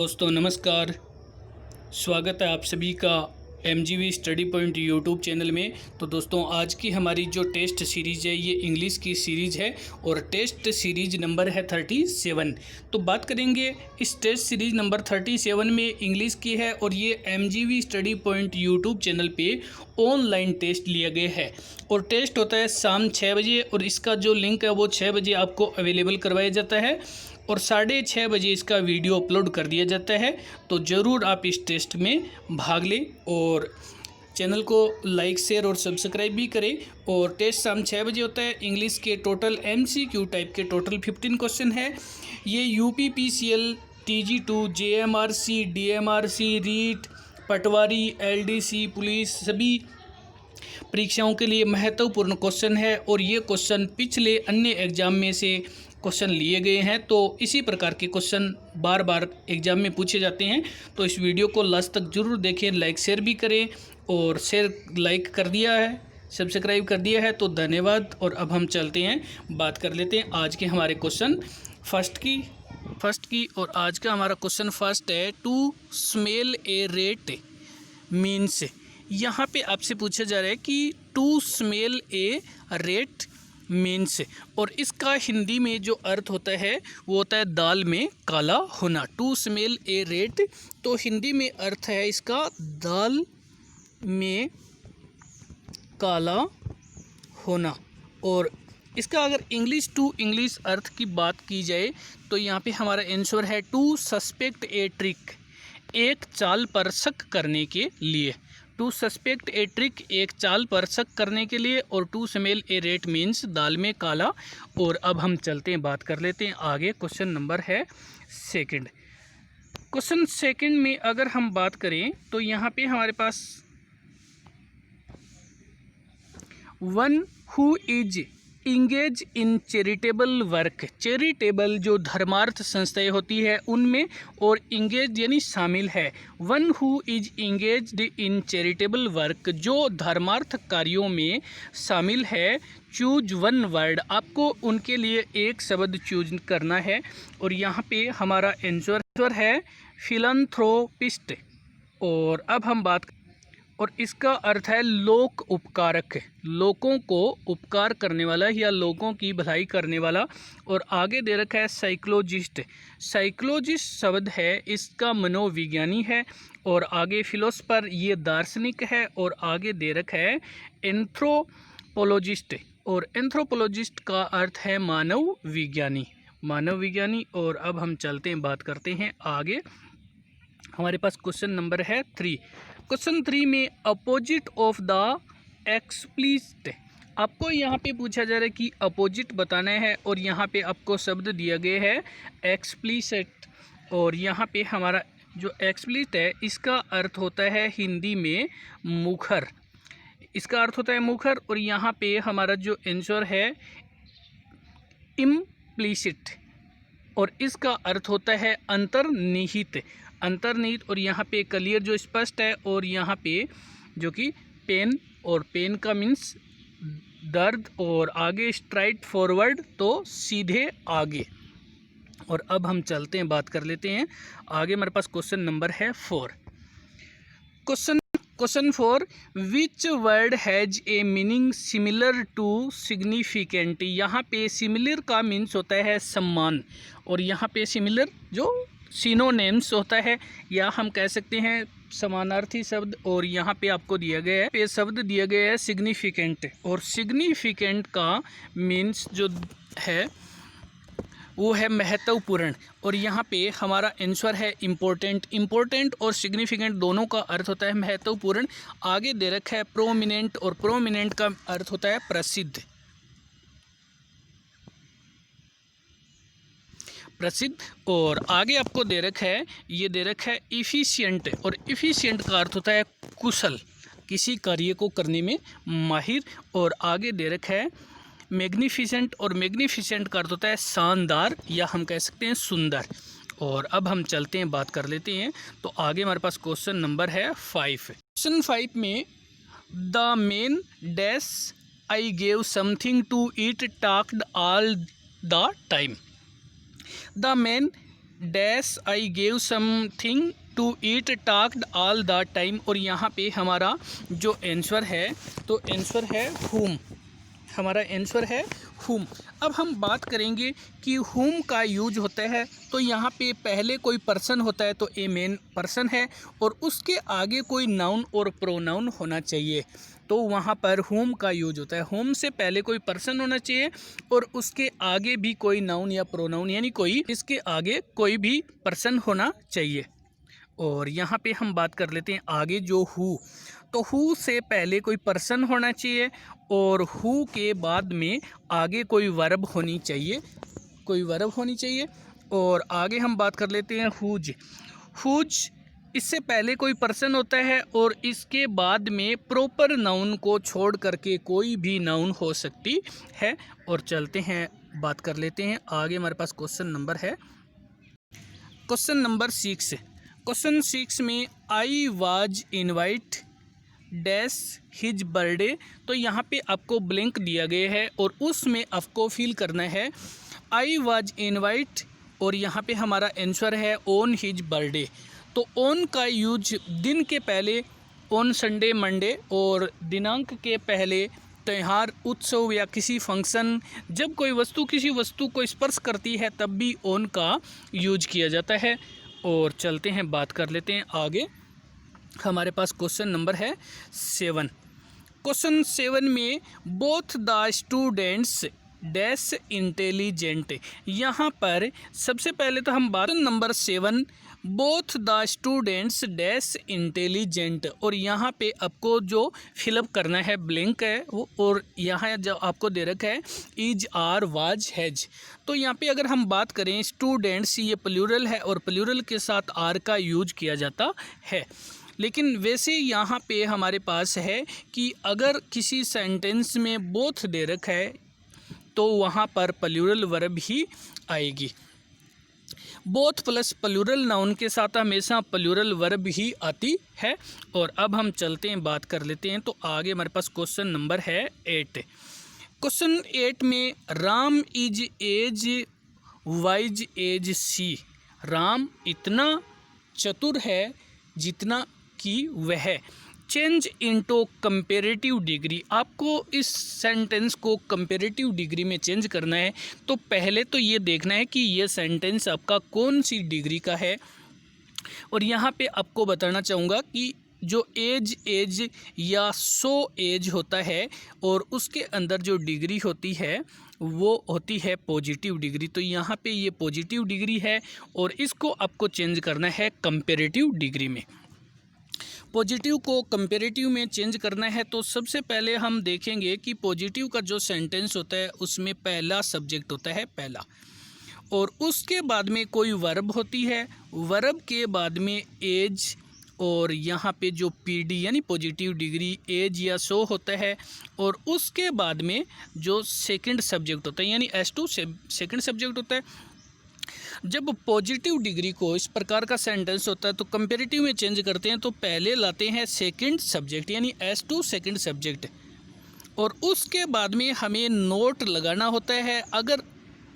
दोस्तों नमस्कार। स्वागत है आप सभी का MGV study point YouTube channel में। तो दोस्तों आज की हमारी जो टेस्ट सीरीज़ है ये इंग्लिश की सीरीज़ है और टेस्ट सीरीज़ नंबर है 37। तो बात करेंगे इस टेस्ट सीरीज़ नंबर 37 में इंग्लिश की है और ये MGV study point YouTube channel पे ऑनलाइन टेस्ट लिया गया है और टेस्ट होता है शाम 6 बजे और इसका जो लिंक है वो 6 बजे आपको अवेलेबल करवाया जाता है और 6:30 बजे इसका वीडियो अपलोड कर दिया जाता है। तो ज़रूर आप इस टेस्ट में भाग लें और चैनल को लाइक शेयर और सब्सक्राइब भी करें। और टेस्ट शाम 6 बजे होता है। इंग्लिश के टोटल MCQ टाइप के टोटल 15 क्वेश्चन है। ये UPPCL TG2 JMRC DMRC REET Patwari LDC police सभी परीक्षाओं के लिए महत्वपूर्ण क्वेश्चन है और ये क्वेश्चन पिछले अन्य एग्जाम में से क्वेश्चन लिए गए हैं। तो इसी प्रकार के क्वेश्चन बार बार एग्जाम में पूछे जाते हैं। तो इस वीडियो को लास्ट तक जरूर देखें, लाइक शेयर भी करें और शेयर लाइक कर दिया है, सब्सक्राइब कर दिया है तो धन्यवाद। और अब हम चलते हैं, बात कर लेते हैं आज के हमारे क्वेश्चन फर्स्ट की। और आज का हमारा क्वेश्चन फर्स्ट है, to smell a rat means. यहाँ पे आपसे पूछा जा रहा है कि to smell a rat means और इसका हिंदी में जो अर्थ होता है वो होता है दाल में काला होना। टू स्मेल ए रेट, तो हिंदी में अर्थ है इसका दाल में काला होना। और इसका अगर इंग्लिश टू इंग्लिश अर्थ की बात की जाए तो यहाँ पे हमारा आंसर है टू सस्पेक्ट ए ट्रिक, एक चाल पर शक करने के लिए। टू सस्पेक्ट ए ट्रिक, एक चाल पर शक करने के लिए। और to smell a rat means दाल में काला। और अब हम चलते हैं, बात कर लेते हैं आगे। क्वेश्चन नंबर है सेकंड। क्वेश्चन सेकंड में अगर हम बात करें तो यहाँ पे हमारे पास one who is engage in charitable work, charitable जो धर्मार्थ संस्थाएं होती है उनमें, और इंगेज यानी शामिल है। One who is engaged in charitable work, जो धर्मार्थ कार्यों में शामिल है। चूज वन वर्ड, आपको उनके लिए एक शब्द चूज करना है और यहाँ पे हमारा आंसर है फिलैंथ्रोपिस्ट। और अब हम बात, और इसका अर्थ है लोक उपकारक, लोगों को उपकार करने वाला या लोगों की भलाई करने वाला। और आगे दे रखा है साइकोलॉजिस्ट, साइकोलॉजिस्ट शब्द है इसका मनोविज्ञानी है। और आगे फिलोसफर, ये दार्शनिक है। और आगे दे रखा है एंथ्रोपोलॉजिस्ट, और एंथ्रोपोलॉजिस्ट का अर्थ है मानव विज्ञानी, मानव विज्ञानी। और अब हम चलते हैं, बात करते हैं आगे। हमारे पास क्वेश्चन नंबर है 3। क्वेश्चन 3 में अपोजिट ऑफ द एक्सप्लिसिट, आपको यहाँ पे पूछा जा रहा है कि अपोजिट बताना है और यहाँ पे आपको शब्द दिया गया है एक्सप्लिसिट। और यहाँ पे हमारा जो एक्सप्लिसिट है इसका अर्थ होता है हिंदी में मुखर, इसका अर्थ होता है मुखर। और यहाँ पे हमारा जो आंसर है इम्प्लिसिट, और इसका अर्थ होता है अंतर्निहित, अंतर्निहित। और यहाँ पे क्लियर जो स्पष्ट है, और यहाँ पे जो कि पेन, और पेन का मीन्स दर्द। और आगे स्ट्राइट फॉरवर्ड, तो सीधे आगे। और अब हम चलते हैं, बात कर लेते हैं आगे। हमारे पास क्वेश्चन नंबर है 4। Question 4, which word has a meaning similar to significant. यहाँ पे सिमिलर का मीन्स होता है सम्मान, और यहाँ पे सिमिलर जो सिनोनिम्स होता है, या हम कह सकते हैं समानार्थी शब्द। और यहाँ पे आपको दिया गया है, पे शब्द दिया गया है सिग्निफिकेंट, और सिग्निफिकेंट का मीन्स जो है वो है महत्वपूर्ण। और यहाँ पे हमारा आंसर है इम्पोर्टेंट। इम्पोर्टेंट और सिग्निफिकेंट दोनों का अर्थ होता है महत्वपूर्ण। आगे दे रखा है प्रोमिनेंट, और प्रोमिनेंट का अर्थ होता है प्रसिद्ध, प्रसिद्ध। और आगे आपको दे रखा है, ये दे रखा है इफ़िशियंट, और इफ़िशियंट का अर्थ होता है कुशल, किसी कार्य को करने में माहिर। और आगे दे रखा है मैग्निफिसेंट, और मैग्निफिसेंट का अर्थ होता है शानदार, या हम कह सकते हैं सुंदर। और अब हम चलते हैं, बात कर लेते हैं। तो आगे हमारे पास क्वेश्चन नंबर है 5। क्वेश्चन 5 में the men dash I gave something to eat talked all the time. The man dash I gave something to eat talked all the time. और यहाँ पे हमारा जो आंसर है तो आंसर है हुम, हमारा आंसर है हुम। अब हम बात करेंगे कि हुम का यूज होता है तो यहाँ पे पहले कोई पर्सन होता है तो ए मेन पर्सन है और उसके आगे कोई नाउन और प्रोनाउन होना चाहिए, तो वहाँ पर हुम का यूज होता है। हुम से पहले कोई पर्सन होना चाहिए और उसके आगे भी कोई नाउन या प्रोनाउन यानी कोई इसके आगे कोई भी पर्सन होना चाहिए। और यहाँ पे हम बात कर लेते हैं आगे जो हु, तो हु से पहले कोई पर्सन होना चाहिए और हु के बाद में आगे कोई वर्ब होनी चाहिए, कोई वर्ब होनी चाहिए। और आगे हम बात कर लेते हैं हुज। हुज इससे पहले कोई पर्सन होता है और इसके बाद में प्रॉपर नाउन को छोड़ करके कोई भी नाउन हो सकती है। और चलते हैं बात कर लेते हैं आगे, हमारे पास क्वेश्चन नंबर है क्वेश्चन नंबर 6। क्वेश्चन 6 में I was invite dash his birthday, तो यहाँ पे आपको ब्लैंक दिया गया है और उसमें आपको फिल करना है आई वाज इनवाइट और यहाँ पे हमारा आंसर है ऑन हिज बर्थडे। तो ऑन का यूज दिन के पहले ऑन संडे मंडे और दिनांक के पहले त्यौहार उत्सव या किसी फंक्शन, जब कोई वस्तु किसी वस्तु को स्पर्श करती है तब भी ऑन का यूज किया जाता है। और चलते हैं बात कर लेते हैं आगे, हमारे पास क्वेश्चन नंबर है 7। क्वेश्चन 7 में both the students dash intelligent, यहाँ पर सबसे पहले तो हम बात number 7 both the students dash intelligent, और यहाँ पे आपको जो फिलअप करना है ब्लैंक है वो, और यहाँ जो आपको दे रखा है इज आर वाज हैज। तो यहाँ पे अगर हम बात करें स्टूडेंट्स, ये प्लूरल है और प्लूरल के साथ आर का यूज किया जाता है। लेकिन वैसे यहाँ पे हमारे पास है कि अगर किसी सेंटेंस में बोथ दे रखा है तो वहाँ पर प्लूरल वर्ब ही आएगी। बोथ प्लस प्लूरल नाउन के साथ हमेशा प्लूरल वर्ब ही आती है। और अब हम चलते हैं बात कर लेते हैं, तो आगे हमारे पास क्वेश्चन नंबर है 8। क्वेश्चन 8 में Ram is as wise as C, Ram इतना चतुर है जितना कि वह। चेंज इनटू कंपेरेटिव डिग्री, आपको इस सेंटेंस को कंपेरेटिव डिग्री में चेंज करना है। तो पहले तो ये देखना है कि ये सेंटेंस आपका कौन सी डिग्री का है। और यहाँ पे आपको बताना चाहूँगा कि जो एज या सो एज होता है और उसके अंदर जो डिग्री होती है वो होती है पॉजिटिव डिग्री। तो यहाँ पे ये पॉजिटिव डिग्री है और इसको आपको चेंज करना है कंपेरेटिव डिग्री में। पॉजिटिव को कंपेरेटिव में चेंज करना है तो सबसे पहले हम देखेंगे कि पॉजिटिव का जो सेंटेंस होता है उसमें पहला सब्जेक्ट होता है पहला, और उसके बाद में कोई वर्ब होती है, वर्ब के बाद में एज, और यहाँ पे जो पीडी यानी पॉजिटिव डिग्री एज या सो होता है, और उसके बाद में जो सेकंड सब्जेक्ट होता है यानी S2 सेकंड सब्जेक्ट होता है। जब पॉजिटिव डिग्री को इस प्रकार का सेंटेंस होता है तो कंपेरेटिव में चेंज करते हैं तो पहले लाते हैं सेकंड सब्जेक्ट यानी S2 सेकंड सब्जेक्ट, और उसके बाद में हमें नोट लगाना होता है। अगर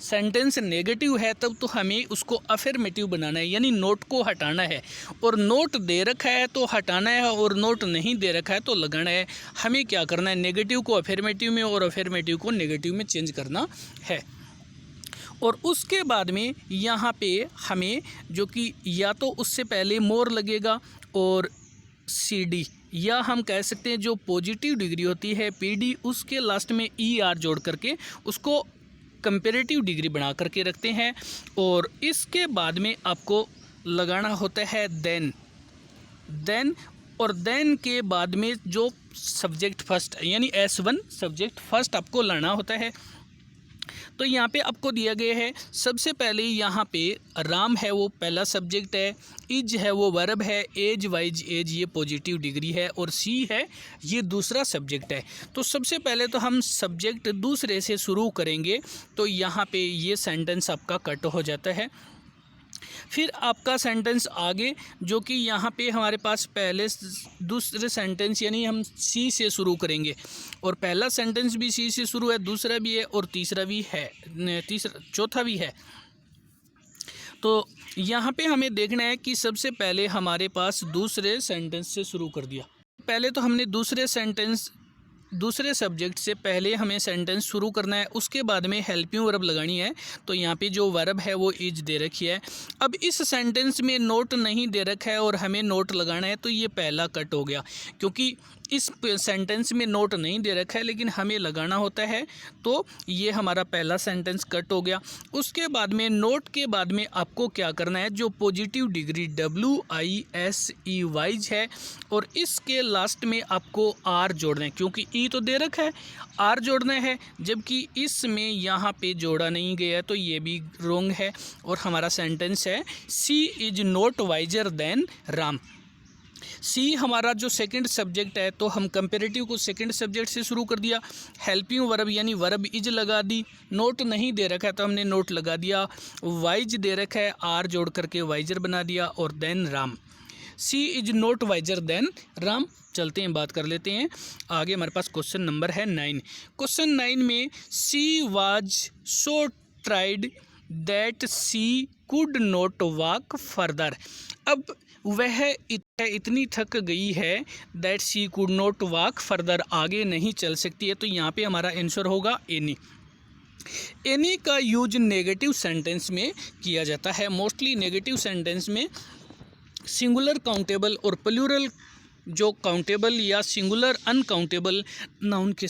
सेंटेंस नेगेटिव है तब तो हमें उसको अफर्मेटिव बनाना है यानी नोट को हटाना है, और नोट दे रखा है तो हटाना है और नोट नहीं दे रखा है तो लगाना है। हमें क्या करना है, नेगेटिव को अफर्मेटिव में और अफर्मेटिव को नेगेटिव में चेंज करना है। और उसके बाद में यहाँ पे हमें जो कि या तो उससे पहले मोर लगेगा और CD, या हम कह सकते हैं जो पॉजिटिव डिग्री होती है PD, उसके लास्ट में ER जोड़ करके उसको कंपेरेटिव डिग्री बना करके रखते हैं। और इसके बाद में आपको लगाना होता है देन, और देन के बाद में जो सब्जेक्ट फर्स्ट यानी S1 सब्जेक्ट फर्स्ट आपको लाना होता है। तो यहाँ पे आपको दिया गया है सबसे पहले यहाँ पे राम है वो पहला सब्जेक्ट है, इज है वो वर्ब है, एज वाइज एज ये पॉजिटिव डिग्री है, और सी है ये दूसरा सब्जेक्ट है। तो सबसे पहले तो हम सब्जेक्ट दूसरे से शुरू करेंगे तो यहाँ पे ये सेंटेंस आपका कट हो जाता है। फिर आपका सेंटेंस आगे जो कि यहाँ पे हमारे पास पहले दूसरे सेंटेंस यानी हम सी से शुरू करेंगे, और पहला सेंटेंस भी सी से शुरू है, दूसरा भी है और तीसरा भी है, चौथा भी है। तो यहाँ पे हमें देखना है कि सबसे पहले हमारे पास दूसरे सेंटेंस से शुरू कर दिया। पहले तो हमने दूसरे सब्जेक्ट से पहले हमें सेंटेंस शुरू करना है, उसके बाद में हेल्पिंग वर्ब लगानी है। तो यहाँ पे जो वर्ब है वो इज दे रखी है। अब इस सेंटेंस में नोट नहीं दे रखा है और हमें नोट लगाना है, तो ये पहला कट हो गया, क्योंकि इस सेंटेंस में नोट नहीं दे रखा है लेकिन हमें लगाना होता है, तो ये हमारा पहला सेंटेंस कट हो गया। उसके बाद में नोट के बाद में आपको क्या करना है, जो पॉजिटिव डिग्री WISE है और इसके लास्ट में आपको आर जोड़ना है, क्योंकि ई तो दे रखा है, आर जोड़ना है, जबकि इसमें यहाँ पे जोड़ा नहीं गया, तो ये भी रॉन्ग है। और हमारा सेंटेंस है C is not wiser than Ram. C हमारा जो सेकंड सब्जेक्ट है, तो हम कंपेरेटिव को सेकंड सब्जेक्ट से शुरू कर दिया। हेल्पिंग वर्ब यानी वर्ब इज लगा दी। नोट नहीं दे रखा है तो हमने नोट लगा दिया। वाइज दे रखा है, आर जोड़ करके वाइजर बना दिया, और than Ram. She is not wiser than Ram. चलते हैं, बात कर लेते हैं आगे। हमारे पास क्वेश्चन नंबर है 9। क्वेश्चन 9 में she was so tired that she could not walk further. अब वह इतनी थक गई है that she could not walk further, आगे नहीं चल सकती है। तो यहाँ पे हमारा आंसर होगा एनी। एनी का यूज नेगेटिव सेंटेंस में किया जाता है। मोस्टली नेगेटिव सेंटेंस में सिंगुलर काउंटेबल और प्लूरल जो काउंटेबल या सिंगुलर अनकाउंटेबल नाउन के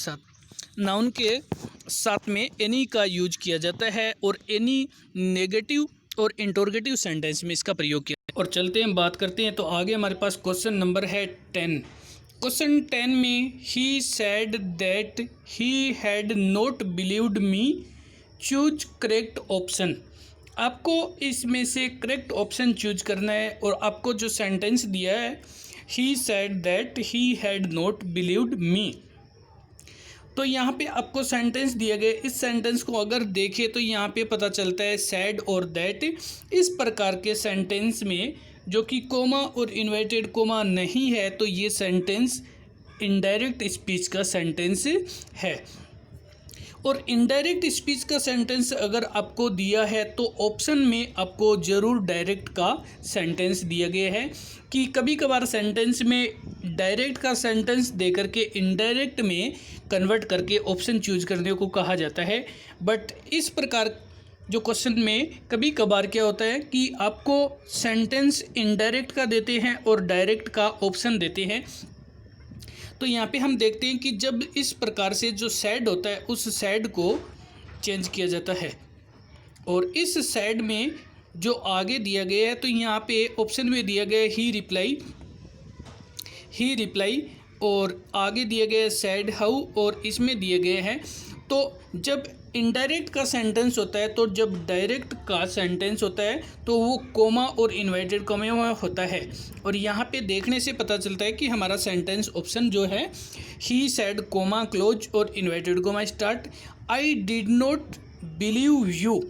साथ में एनी का यूज किया जाता है, और एनी नेगेटिव और इंटरोगेटिव सेंटेंस में इसका प्रयोग किया। और चलते हैं, बात करते हैं। तो आगे हमारे पास क्वेश्चन नंबर है 10। क्वेश्चन 10 में ही said that he had not believed me, choose correct option. आपको इसमें से करेक्ट ऑप्शन चूज करना है, और आपको जो सेंटेंस दिया है he said that he had not believed me, तो यहाँ पे आपको सेंटेंस दिया गया। इस सेंटेंस को अगर देखें तो यहाँ पे पता चलता है सैड और दैट इस प्रकार के सेंटेंस में जो कि कोमा और इन्वर्टेड कोमा नहीं है, तो ये सेंटेंस इनडायरेक्ट स्पीच का सेंटेंस है। और इनडायरेक्ट स्पीच का सेंटेंस अगर आपको दिया है तो ऑप्शन में आपको ज़रूर डायरेक्ट का सेंटेंस दिया गया है, कि कभी कभार सेंटेंस में डायरेक्ट का सेंटेंस दे करके इनडायरेक्ट में कन्वर्ट करके ऑप्शन चूज करने को कहा जाता है। बट इस प्रकार जो क्वेश्चन में कभी कभार क्या होता है कि आपको सेंटेंस इनडायरेक्ट का देते हैं और डायरेक्ट का ऑप्शन देते हैं। तो यहाँ पे हम देखते हैं कि जब इस प्रकार से जो सैड होता है उस सैड को चेंज किया जाता है, और इस सैड में जो आगे दिया गया है, तो यहाँ पे ऑप्शन में दिया गया है ही रिप्लाई, और आगे दिया गया है सैड हाउ, और इसमें दिए गए हैं। तो जब इनडायरेक्ट का सेंटेंस होता है, तो जब डायरेक्ट का सेंटेंस होता है तो वो कोमा और इन्वर्टेड कोमा में होता है। और यहाँ पे देखने से पता चलता है कि हमारा सेंटेंस ऑप्शन जो है ही सेड कोमा क्लोज और inverted coma start, I did not believe you.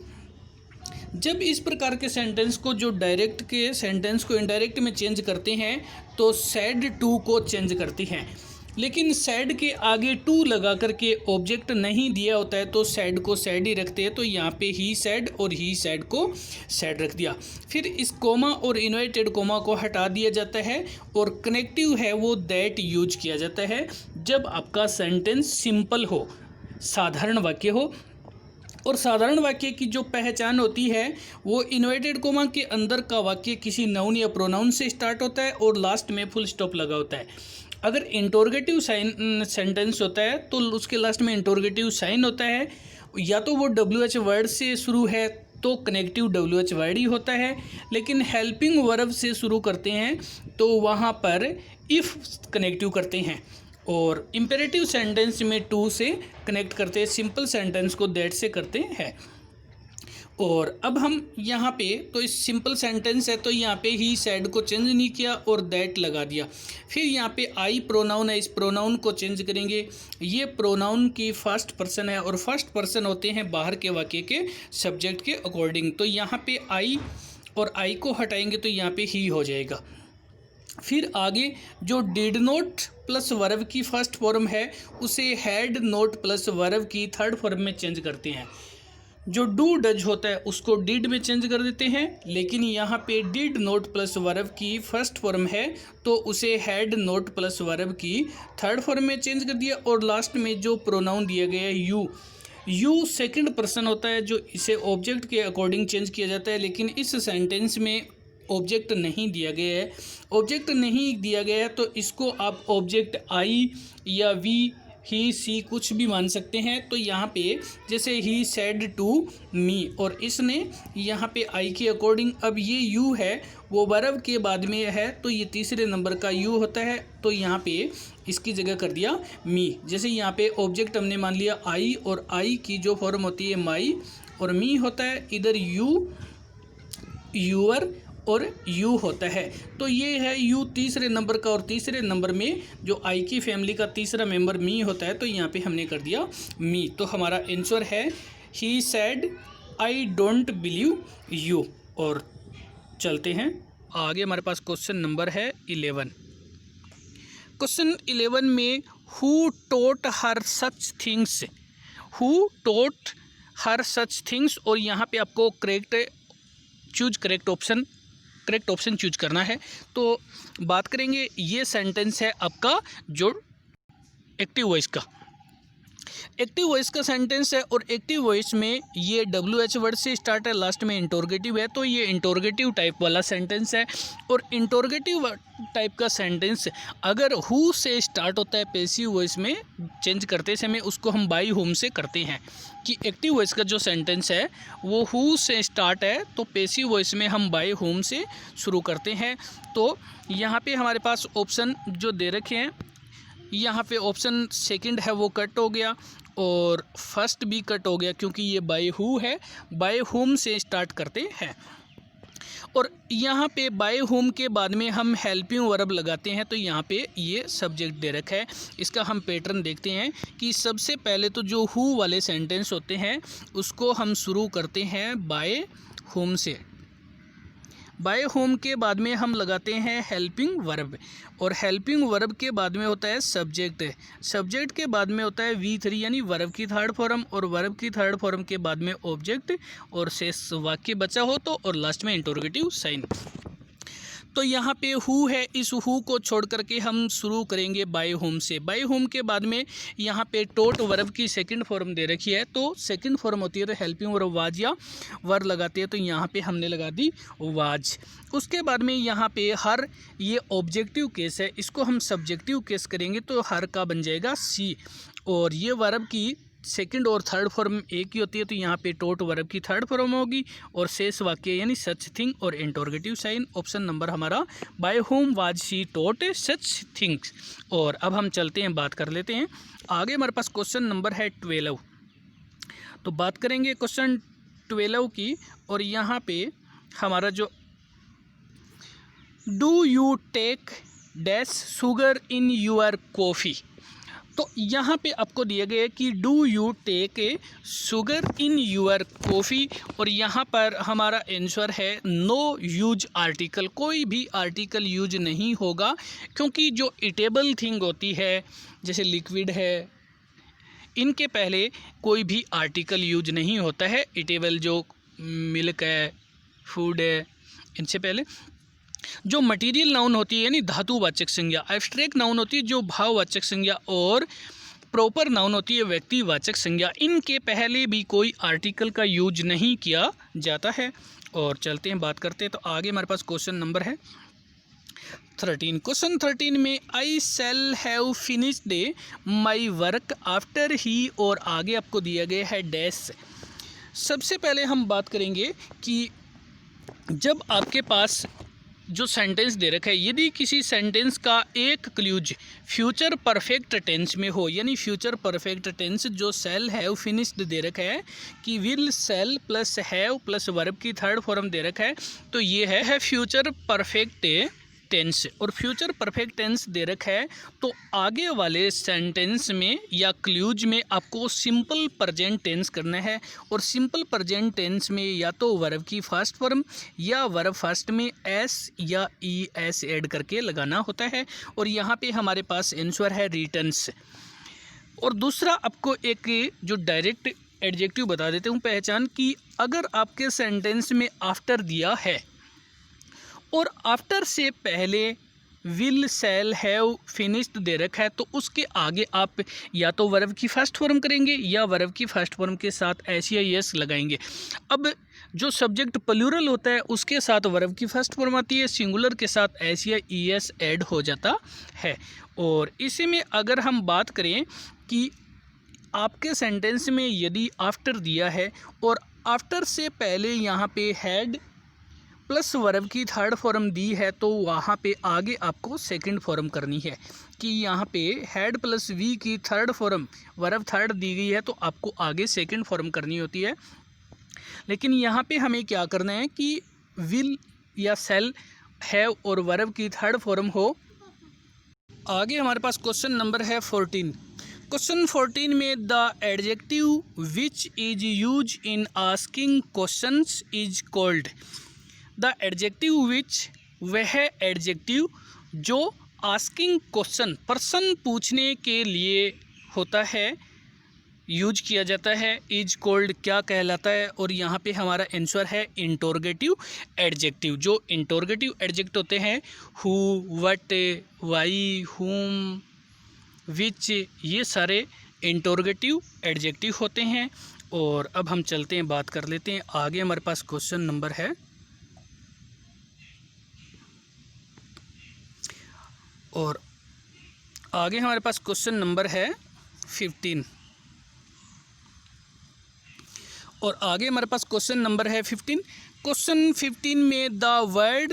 जब इस प्रकार के सेंटेंस को जो डायरेक्ट के सेंटेंस को इनडायरेक्ट में चेंज करते हैं तो सैड टू को चेंज करती हैं, लेकिन सैड के आगे टू लगा करके ऑब्जेक्ट नहीं दिया होता है तो सैड को सैड ही रखते हैं। तो यहाँ पे ही सैड और ही सैड को सैड रख दिया। फिर इस कोमा और इन्वर्टेड कोमा को हटा दिया जाता है, और कनेक्टिव है वो दैट यूज किया जाता है जब आपका सेंटेंस सिंपल हो, साधारण वाक्य हो। और साधारण वाक्य की जो पहचान होती है वो इन्वर्टेड कोमा के अंदर का वाक्य किसी नाउन या प्रोनाउन से स्टार्ट होता है और लास्ट में फुल स्टॉप लगा होता है। अगर इंटरोगेटिव साइन सेंटेंस होता है तो उसके लास्ट में इंटरोगेटिव साइन होता है, या तो वो WH वर्ड से शुरू है तो कनेक्टिव WH वर्ड ही होता है, लेकिन हेल्पिंग वर्ब से शुरू करते हैं तो वहाँ पर इफ़ कनेक्टिव करते हैं, और इम्पेरेटिव सेंटेंस में टू से कनेक्ट करते हैं, सिंपल सेंटेंस को दैट से करते हैं। और अब हम यहाँ पे तो इस सिंपल सेंटेंस है तो यहाँ पे ही सैड को चेंज नहीं किया और दैट लगा दिया। फिर यहाँ पे आई प्रोनाउन है, इस प्रोनाउन को चेंज करेंगे। ये प्रोनाउन की फर्स्ट पर्सन है और फर्स्ट पर्सन होते हैं बाहर के वाक्य के सब्जेक्ट के अकॉर्डिंग। तो यहाँ पे आई और आई को हटाएंगे तो यहाँ पे ही हो जाएगा। फिर आगे जो डिड नॉट प्लस वर्ब की फर्स्ट फॉर्म है उसे हैड नॉट प्लस वर्ब की थर्ड फॉर्म में चेंज करते हैं। जो डू डज होता है उसको डिड में चेंज कर देते हैं, लेकिन यहाँ पे डिड नोट प्लस वर्ब की फर्स्ट फॉर्म है तो उसे हैड नोट प्लस वर्ब की थर्ड फॉर्म में चेंज कर दिया। और लास्ट में जो प्रोनाउन दिया गया है यू सेकंड पर्सन होता है जो इसे ऑब्जेक्ट के अकॉर्डिंग चेंज किया जाता है, लेकिन इस सेंटेंस में ऑब्जेक्ट नहीं दिया गया है। ऑब्जेक्ट नहीं दिया गया है तो इसको आप ऑब्जेक्ट आई या वी, ही, सी कुछ भी मान सकते हैं। तो यहाँ पे जैसे ही सेड टू मी, और इसने यहाँ पे आई के अकॉर्डिंग, अब ये यू है वो वर्ब के बाद में है तो ये तीसरे नंबर का यू होता है, तो यहाँ पे इसकी जगह कर दिया मी। जैसे यहाँ पे ऑब्जेक्ट हमने मान लिया आई, और आई की जो फॉर्म होती है माई, और मी होता है इधर यू, यूअर और यू होता है। तो ये है यू तीसरे नंबर का, और तीसरे नंबर में जो आई की फैमिली का तीसरा मेंबर मी होता है, तो यहाँ पे हमने कर दिया मी। तो हमारा आंसर है he said I don't believe you. और चलते हैं आगे, हमारे पास क्वेश्चन नंबर है 11। क्वेश्चन 11 में who taught her such things, who taught her such things, और यहाँ पे आपको करेक्ट ऑप्शन चूज करना है। तो बात करेंगे, ये सेंटेंस है आपका जो एक्टिव वॉइस का सेंटेंस है, और एक्टिव वॉइस में ये WH वर्ड से स्टार्ट है, लास्ट में इंटरोगेटिव है, तो ये इंटरोगेटिव टाइप वाला सेंटेंस है। और इंटरोगेटिव टाइप का सेंटेंस अगर हु से स्टार्ट होता है पैसिव वॉइस में चेंज करते समय, उसको हम बाई होम से करते हैं। कि एक्टिव वॉइस का जो सेंटेंस है वो हु से स्टार्ट है तो पैसिव वॉइस में हम बाय होम से शुरू करते हैं। तो यहाँ पे हमारे पास ऑप्शन जो दे रखे हैं, यहाँ पे ऑप्शन सेकंड है वो कट हो गया, और फर्स्ट भी कट हो गया क्योंकि ये बाय हु है, बाय होम से स्टार्ट करते हैं। और यहाँ पे बाय होम के बाद में हम हेल्पिंग वर्ब लगाते हैं, तो यहाँ पे ये सब्जेक्ट दे रखा है। इसका हम पैटर्न देखते हैं कि सबसे पहले तो जो हु वाले सेंटेंस होते हैं उसको हम शुरू करते हैं बाय होम से, बाय होम के बाद में हम लगाते हैं हेल्पिंग वर्ब, और हेल्पिंग वर्ब के बाद में होता है सब्जेक्ट, सब्जेक्ट के बाद में होता है V3 यानी वर्ब की थर्ड फॉर्म, और वर्ब की थर्ड फॉर्म के बाद में ऑब्जेक्ट, और शेष वाक्य बचा हो तो, और लास्ट में इंटरोगेटिव साइन। तो यहाँ पे हु है, इस हु को छोड़ करके हम शुरू करेंगे बाय होम से। बाय होम के बाद में यहाँ पे टोट वर्ब की सेकंड फॉर्म दे रखी है, तो सेकंड फॉर्म होती है तो हेल्पिंग वर्ब वाज या वर लगाते हैं, तो यहाँ पे हमने लगा दी वाज। उसके बाद में यहाँ पे हर, ये ऑब्जेक्टिव केस है, इसको हम सब्जेक्टिव केस करेंगे तो हर का बन जाएगा सी, और ये वर्ब की सेकंड और थर्ड फॉर्म एक ही होती है, तो यहाँ पे टोट वर्ब की थर्ड फॉर्म होगी, और शेष वाक्य यानी सच थिंग और इंटरोगेटिव साइन। ऑप्शन नंबर हमारा by whom was she taught such things. और अब हम चलते हैं, बात कर लेते हैं आगे। हमारे पास क्वेश्चन नंबर है 12। तो बात करेंगे क्वेश्चन 12 की, और यहाँ पे हमारा जो do you take dash sugar in your coffee, तो यहाँ पे आपको दिया गया है कि do you take a sugar in your coffee, और यहाँ पर हमारा आंसर है नो यूज आर्टिकल, कोई भी आर्टिकल यूज नहीं होगा, क्योंकि जो ईटेबल थिंग होती है जैसे लिक्विड है, इनके पहले कोई भी आर्टिकल यूज नहीं होता है। ईटेबल जो मिल्क है, फूड है, इनसे पहले जो मटेरियल नाउन होती है यानी धातुवाचक संज्ञा, एब्स्ट्रैक्ट नाउन होती है जो भाववाचक संज्ञा, और प्रॉपर नाउन होती है व्यक्तिवाचक संज्ञा, इनके पहले भी कोई आर्टिकल का यूज नहीं किया जाता है। और चलते हैं, बात करते हैं। तो आगे हमारे पास क्वेश्चन नंबर है 13। क्वेश्चन 13 में I shall have finished my work after he, और आगे आपको दिया गया है डैश। सबसे पहले हम बात करेंगे कि जब आपके पास जो सेंटेंस दे रखा है, यदि किसी सेंटेंस का एक क्लूज फ्यूचर परफेक्ट टेंस में हो, यानी फ्यूचर परफेक्ट टेंस जो शैल हैव फिनिश्ड दे रखा है कि will shell plus have plus verb की थर्ड फॉर्म दे रखा है, तो ये है फ्यूचर परफेक्ट टेंस। और फ्यूचर परफेक्ट टेंस दे रखा है तो आगे वाले सेंटेंस में या क्लूज में आपको सिंपल प्रेजेंट टेंस करना है, और सिंपल प्रेजेंट टेंस में या तो वर्ब की फर्स्ट फॉर्म या वर्ब फर्स्ट में एस या ई एस ऐड करके लगाना होता है। और यहाँ पे हमारे पास आंसर है रिटर्न्स। और दूसरा आपको एक जो डायरेक्ट एडजेक्टिव बता देते हूँ पहचान कि अगर आपके सेंटेंस में आफ्टर दिया है और आफ्टर से पहले विल शैल हैव फिनिश्ड दे रखा है तो उसके आगे आप या तो वर्ब की फर्स्ट फॉर्म करेंगे या वर्ब की फर्स्ट फॉर्म के साथ एस या एस लगाएंगे। अब जो सब्जेक्ट प्लूरल होता है उसके साथ वर्ब की फर्स्ट फॉर्म आती है, सिंगुलर के साथ एस या ई एस ऐड हो जाता है। और इसी में अगर हम बात करें कि आपके सेंटेंस में यदि आफ्टर दिया है और आफ्टर से पहले यहाँ पे हैड प्लस वर्ब की थर्ड फॉर्म दी है तो वहाँ पे आगे आपको सेकंड फॉर्म करनी है कि यहाँ पे हैड प्लस वी की थर्ड फॉर्म वर्ब थर्ड दी गई है तो आपको आगे सेकंड फॉर्म करनी होती है। लेकिन यहाँ पे हमें क्या करना है कि विल या सेल हैव और वर्ब की थर्ड फॉर्म हो। आगे हमारे पास क्वेश्चन नंबर है 14। क्वेश्चन 14 में the adjective which is use in asking questions is called. The adjective which वह एडजेक्टिव जो आस्किंग क्वेश्चन प्रश्न पूछने के लिए होता है यूज किया जाता है इज कॉल्ड क्या कहलाता है। और यहाँ पे हमारा आंसर है इंटरोगेटिव एडजेक्टिव। जो इंटरोगेटिव एडजेक्ट होते हैं हु, व्हाट, वाई, हुम, विच, ये सारे इंटरोगेटिव एडजेक्टिव होते हैं। और अब हम चलते हैं बात कर लेते हैं आगे हमारे पास क्वेश्चन नंबर है और आगे हमारे पास क्वेश्चन नंबर है 15 और आगे हमारे पास क्वेश्चन नंबर है 15। क्वेश्चन 15 में the word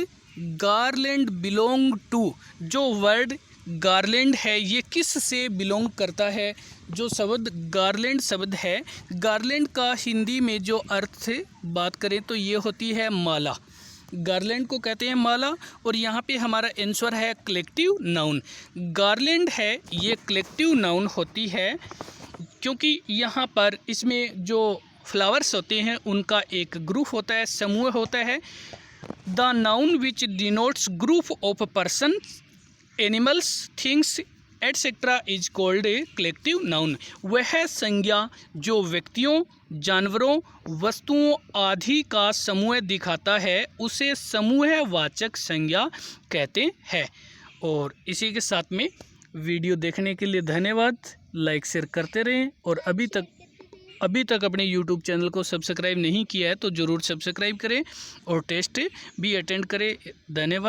garland belong to. जो वर्ड गार्लैंड है ये किस से बिलोंग करता है। जो शब्द गार्लैंड शब्द है, गार्लैंड का हिंदी में जो अर्थ बात करें तो ये होती है माला। गार्लैंड को कहते हैं माला। और यहाँ पे हमारा आंसर है कलेक्टिव नाउन। गार्लैंड है ये कलेक्टिव नाउन होती है क्योंकि यहाँ पर इसमें जो फ्लावर्स होते हैं उनका एक ग्रुप होता है, समूह होता है। The noun which denotes group of person, animals, things etcetera is called a collective noun. वह संज्ञा जो व्यक्तियों, जानवरों, वस्तुओं आदि का समूह दिखाता है उसे समूहवाचक संज्ञा कहते हैं। और इसी के साथ में वीडियो देखने के लिए धन्यवाद। लाइक शेयर करते रहें और अभी तक अपने YouTube चैनल को सब्सक्राइब नहीं किया है तो ज़रूर सब्सक्राइब करें और टेस्ट भी अटेंड करें। धन्यवाद।